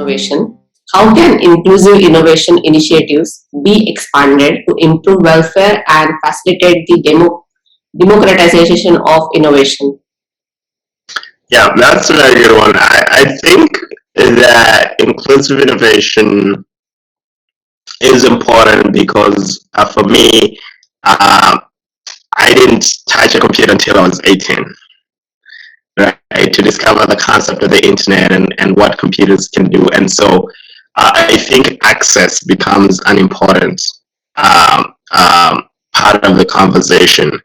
innovation. How can inclusive innovation initiatives be expanded to improve welfare and facilitate the democratization of innovation? Yeah, that's a very good one. I think that inclusive innovation is important because for me, uh, I didn't touch a computer until I was 18, right, to discover the concept of the internet and what computers can do. And so I think access becomes an important part of the conversation.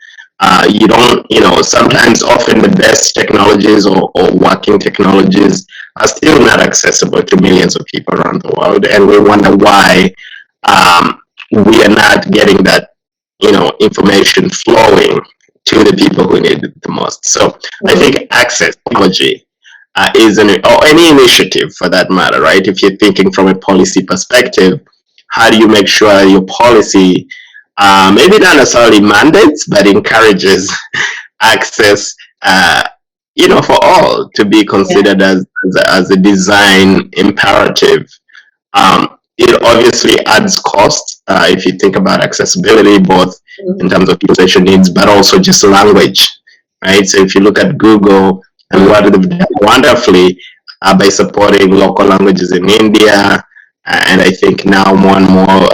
You don't, sometimes often the best technologies or working technologies are still not accessible to millions of people around the world. And we wonder why we are not getting that, information flowing to the people who need it the most. So I think access technology is or any initiative for that matter, right? If you're thinking from a policy perspective, how do you make sure your policy maybe not necessarily mandates, but encourages access, for all to be considered as a design imperative. It obviously adds cost if you think about accessibility, both in terms of utilization needs, but also just language, right? So if you look at Google and what they've done wonderfully by supporting local languages in India, and I think now more and more,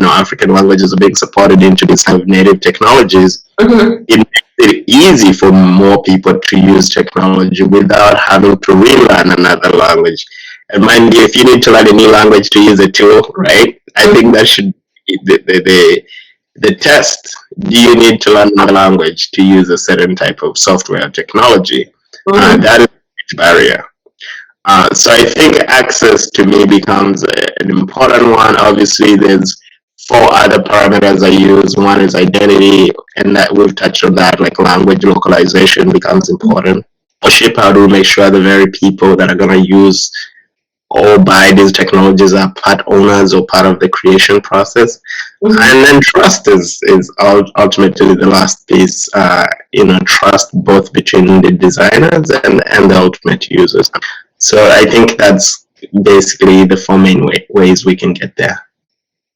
African languages are being supported into these kind of native technologies. It makes it easy for more people to use technology without having to relearn another language. And mind you, if you need to learn a new language to use a tool, right? I think that should be the test. Do you need to learn another language to use a certain type of software or technology? That is a barrier. So I think access to me becomes an important one. Obviously, there's four other parameters I use. One is identity, and that we've touched on that, like language localization becomes important. Ownership, how do we make sure the very people that are going to use or buy these technologies are part owners or part of the creation process? And then trust is ultimately the last piece. Trust both between the designers and the ultimate users. So I think that's basically the four main ways we can get there.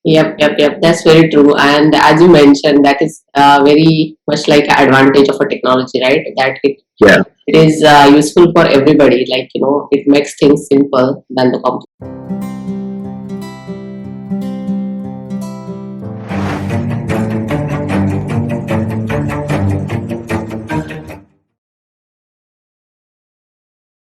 Yep. That's very true. And as you mentioned, that is very much like an advantage of a technology, right? That Yeah. it is useful for everybody. Like, it makes things simple than the computer.